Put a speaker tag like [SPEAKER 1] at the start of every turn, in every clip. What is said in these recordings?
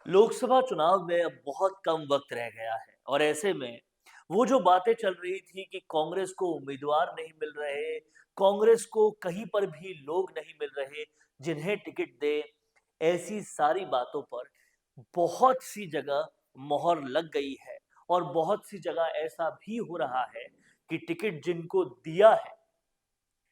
[SPEAKER 1] लोकसभा चुनाव में अब बहुत कम वक्त रह गया है और ऐसे में वो जो बातें चल रही थी कि कांग्रेस को उम्मीदवार नहीं मिल रहे, कांग्रेस को कहीं पर भी लोग नहीं मिल रहे जिन्हें टिकट दे, ऐसी सारी बातों पर बहुत सी जगह मोहर लग गई है और बहुत सी जगह ऐसा भी हो रहा है कि टिकट जिनको दिया है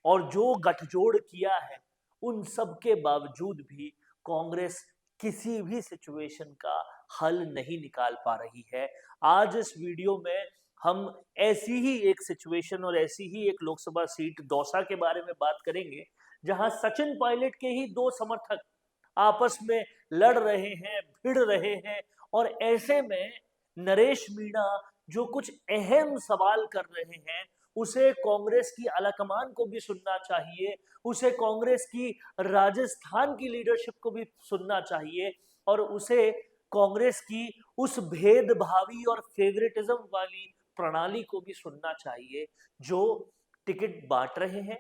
[SPEAKER 1] और जो गठजोड़ किया है, उन सब के बावजूद भी कांग्रेस किसी भी सिचुएशन का हल नहीं निकाल पा रही है। आज इस वीडियो में हम ऐसी ही एक सिचुएशन और ऐसी ही एक लोकसभा सीट दौसा के बारे में बात करेंगे, जहां सचिन पायलट के ही दो समर्थक आपस में लड़ रहे हैं, भिड़ रहे हैं और ऐसे में नरेश मीणा जो कुछ अहम सवाल कर रहे हैं, उसे कांग्रेस की आलाकमान को भी सुनना चाहिए, उसे कांग्रेस की राजस्थान की लीडरशिप को भी सुनना चाहिए और उसे कांग्रेस की उस भेदभावी और फेवरेटिज्म वाली प्रणाली को भी सुनना चाहिए जो टिकट बांट रहे हैं,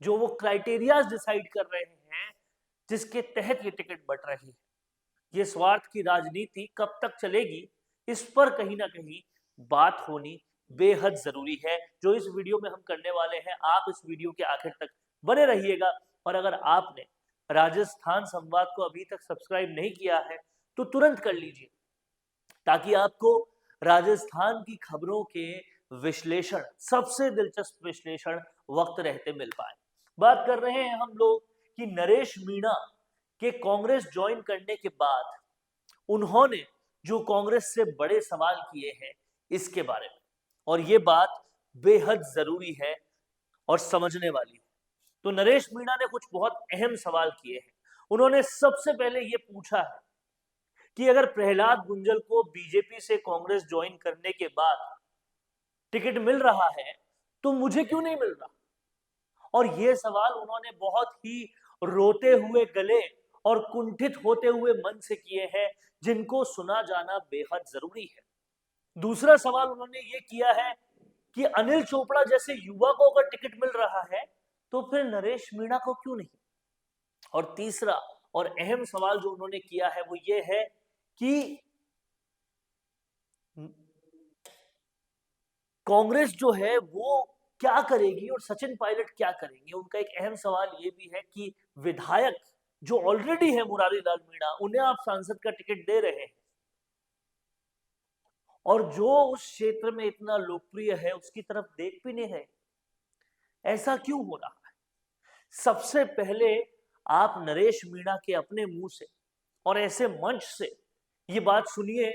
[SPEAKER 1] जो वो क्राइटेरियाज डिसाइड कर रहे हैं जिसके तहत ये टिकट बंट रही है। ये स्वार्थ की राजनीति कब तक चलेगी, इस पर कहीं ना कहीं बात होनी बेहद जरूरी है, जो इस वीडियो में हम करने वाले हैं। आप इस वीडियो के आखिर तक बने रहिएगा और अगर आपने राजस्थान संवाद को अभी तक सब्सक्राइब नहीं किया है तो तुरंत कर लीजिए, ताकि आपको राजस्थान की खबरों के विश्लेषण, सबसे दिलचस्प विश्लेषण वक्त रहते मिल पाए। बात कर रहे हैं हम लोग कि नरेश मीणा के कांग्रेस ज्वाइन करने के बाद उन्होंने जो कांग्रेस से बड़े सवाल किए हैं इसके बारे में, और ये बात बेहद जरूरी है और समझने वाली है। तो नरेश मीणा ने कुछ बहुत अहम सवाल किए हैं। उन्होंने सबसे पहले ये पूछा है कि अगर प्रहलाद गुंजल को बीजेपी से कांग्रेस ज्वाइन करने के बाद टिकट मिल रहा है तो मुझे क्यों नहीं मिल रहा। और यह सवाल उन्होंने बहुत ही रोते हुए गले और कुंठित होते हुए मन से किए हैं, जिनको सुना जाना बेहद जरूरी है। दूसरा सवाल उन्होंने ये किया है कि अनिल चोपड़ा जैसे युवा को अगर टिकट मिल रहा है तो फिर नरेश मीणा को क्यों नहीं। और तीसरा और अहम सवाल जो उन्होंने किया है वो ये है कि कांग्रेस जो है वो क्या करेगी और सचिन पायलट क्या करेंगे। उनका एक अहम सवाल ये भी है कि विधायक जो ऑलरेडी है मुरारी लाल मीणा, उन्हें आप सांसद का टिकट दे रहे हैं और जो उस क्षेत्र में इतना लोकप्रिय है उसकी तरफ देख भी नहीं रहे। ऐसा क्यों हो रहा है। सबसे पहले आप नरेश मीणा के अपने मुंह से और ऐसे मंच से ये बात सुनिए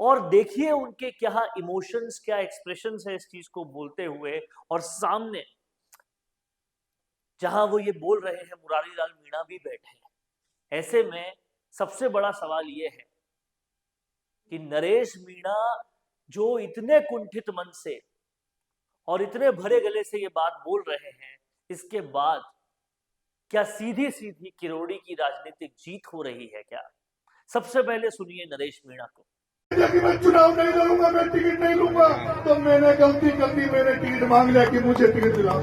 [SPEAKER 1] और देखिए उनके क्या इमोशंस, क्या एक्सप्रेशंस है इस चीज को बोलते हुए। और सामने जहां वो ये बोल रहे हैं मुरारी लाल मीणा भी बैठे हैं। ऐसे में सबसे बड़ा सवाल ये है कि नरेश मीणा जो इतने कुंठित मन से और इतने भरे गले से ये बात बोल रहे हैं, इसके बाद क्या सीधी सीधी किरोड़ी की राजनीतिक जीत हो रही है क्या। सबसे पहले सुनिए नरेश मीणा को।
[SPEAKER 2] कि मैं चुनाव नहीं लड़ूंगा, मैं टिकट नहीं लूंगा, तो मैंने गलती मैंने टिकट मांग लिया कि मुझे टिकट दिलाओ।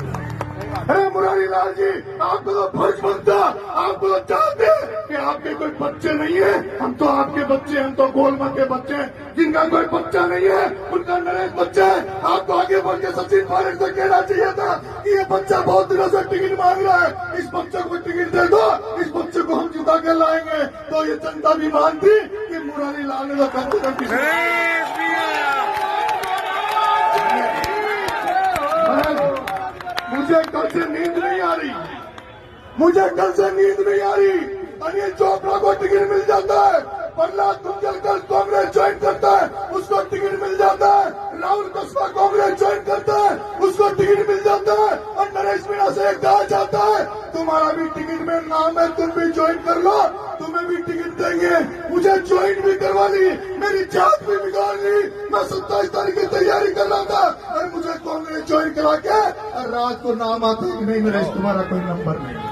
[SPEAKER 2] अरे मुरारी लाल जी, आपको तो फर्ज बनता, आपको तो चाहते कि आपके कोई बच्चे नहीं है। हम तो आपके बच्चे, हम तो गोलमल के बच्चे हैं, जिनका कोई बच्चा नहीं है उनका नरेश बच्चा है। आपको आगे बढ़ के सचिन पायलट से कहना चाहिए था कि ये बच्चा बहुत दिनों से टिकट मांग रहा है, इस बच्चे को टिकट दे दो, इस बच्चे को हम जिता कर लाएंगे। तो ये जनता भी मानती कि मुरारी लाल ने तो कम से कम मुझे कल से नींद नहीं आ रही, मुझे कल से नींद नहीं आ रही। अनिल चोपड़ा को टिकट मिल जाता है, प्रहलाद गुंजल कल कांग्रेस ज्वाइन करता है, उसको टिकट मिल जाता है। राहुल कस्बा कांग्रेस ज्वाइन करता है, उसको टिकट मिल जाता है। और नरेश मीणा से कहा जाता है तुम्हारा भी टिकट में नाम है, तुम भी ज्वाइन कर लो, तुम्हें भी टिकट देंगे। मुझे ज्वाइन भी करवा ली, मेरी जात भी बिगाड़ ली। मैं 27 तारीख की तैयारी कर रहा था और मुझे कांग्रेस ज्वाइन करा के और रात को नाम आता कि नहीं नरेश तुम्हारा कोई नंबर नहीं।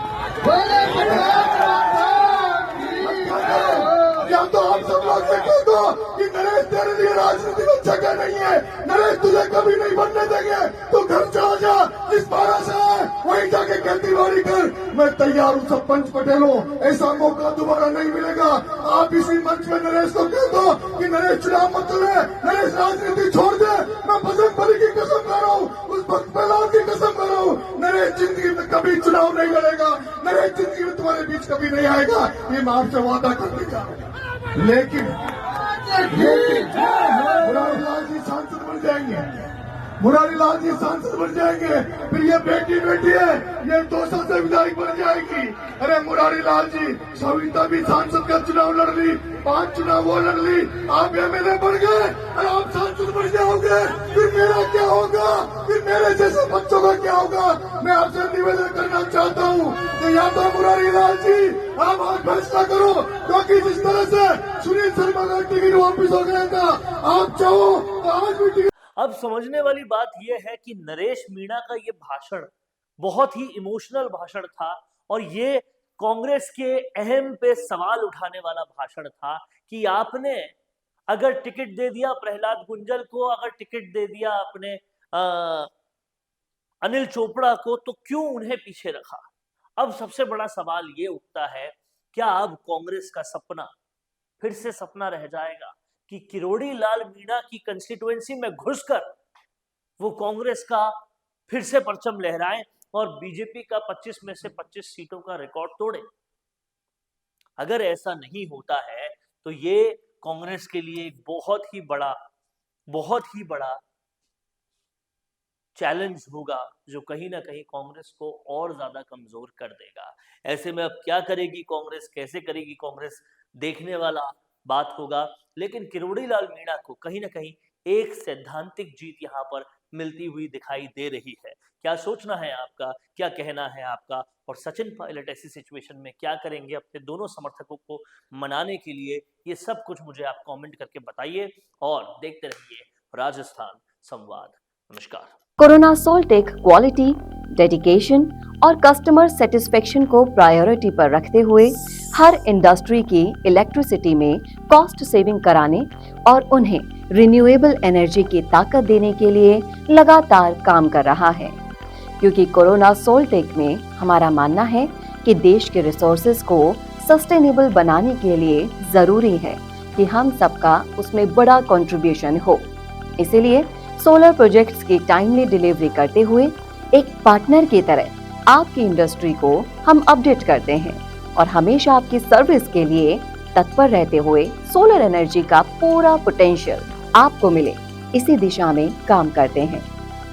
[SPEAKER 2] क्या या तो आप सब लोग से कह दो कि नरेश तेरे लिए राजनीति में जगह नहीं है, नरेश तुझे कभी नहीं बनने देंगे, तू घर चला जा, जिस बारह से है वहीं जाके खेती बाड़ी कर। मैं तैयार हूँ सब पंच पटेलों, ऐसा मौका दोबारा नहीं मिलेगा। आप इसी मंच में नरेश को कह दो कि नरेश चुनाव मत ले, नरेश राजनीति छोड़ दे। मैं बजरंग बली की कसम खा रहा हूँ, उस भक्त प्रहलाद की कसम खा रहा हूँ, नरेश जिंदगी में कभी चुनाव नहीं लड़ेगा, नरेश जिंदगी में तुम्हारे बीच कभी नहीं आएगा, ये मैं आपसे वादा करने जा रहा हूँ। लेकिन मुरारी लाल जी सांसद बन जाएंगे, मुरारी लाल जी सांसद बन जाएंगे, फिर ये बेटी बेटी है, ये 2 साल से विधायक बन जाएगी। अरे मुरारी लाल जी, सविता भी सांसद का चुनाव लड़ ली, 5 चुनाव वो लड़ ली, आप एमएलए बन गए, अरे आप सांसद बन जाओगे, फिर मेरा क्या होगा, फिर मेरे जैसे बच्चों का क्या होगा। मैं आपसे निवेदन करना चाहता हूँ कि या तो मुरारी लाल जी आप आज फैसला करो, क्योंकि जिस तरह से सुनील शर्मा का टिकट वापिस हो गया था, आप चाहो तो आज भी टिकट।
[SPEAKER 1] अब समझने वाली बात यह है कि नरेश मीणा का ये भाषण बहुत ही इमोशनल भाषण था और ये कांग्रेस के अहम पे सवाल उठाने वाला भाषण था कि आपने अगर टिकट दे दिया प्रहलाद गुंजल को, अगर टिकट दे दिया आपने अनिल चोपड़ा को, तो क्यों उन्हें पीछे रखा। अब सबसे बड़ा सवाल ये उठता है, क्या अब कांग्रेस का सपना फिर से सपना रह जाएगा कि किरोड़ी लाल मीणा की कंस्टिट्यूएंसी में घुसकर वो कांग्रेस का फिर से परचम लहराए और बीजेपी का 25 में से 25 सीटों का रिकॉर्ड तोड़े। अगर ऐसा नहीं होता है तो ये कांग्रेस के लिए एक बहुत ही बड़ा चैलेंज होगा, जो कहीं ना कहीं कांग्रेस को और ज्यादा कमजोर कर देगा। ऐसे में अब क्या करेगी कांग्रेस, कैसे करेगी कांग्रेस, देखने वाला बात होगा। लेकिन किरोड़ी लाल मीणा को कहीं ना कहीं एक सैद्धांतिक जीत यहाँ पर मिलती हुई दिखाई दे रही है। क्या सोचना है आपका, क्या कहना है आपका, और सचिन पायलट ऐसी सिचुएशन में क्या करेंगे अपने दोनों समर्थकों को मनाने के लिए, ये सब कुछ मुझे आप कमेंट करके बताइए और देखते रहिए राजस्थान संवाद। नमस्कार।
[SPEAKER 3] कोरोना सोल्टेक क्वालिटी, डेडिकेशन और कस्टमर सेटिस्फेक्शन को प्रायोरिटी पर रखते हुए हर इंडस्ट्री की इलेक्ट्रिसिटी में कॉस्ट सेविंग कराने और उन्हें रिन्यूएबल एनर्जी की ताकत देने के लिए लगातार काम कर रहा है। क्योंकि कोरोना सोल्टेक में हमारा मानना है कि देश के रिसोर्सेज को सस्टेनेबल बनाने के लिए जरूरी है कि हम सबका उसमें बड़ा कंट्रीब्यूशन हो। इसीलिए सोलर प्रोजेक्ट्स की टाइमली डिलीवरी करते हुए एक पार्टनर की तरह आपकी इंडस्ट्री को हम अपडेट करते हैं और हमेशा आपकी सर्विस के लिए तत्पर रहते हुए सोलर एनर्जी का पूरा पोटेंशियल आपको मिले, इसी दिशा में काम करते हैं।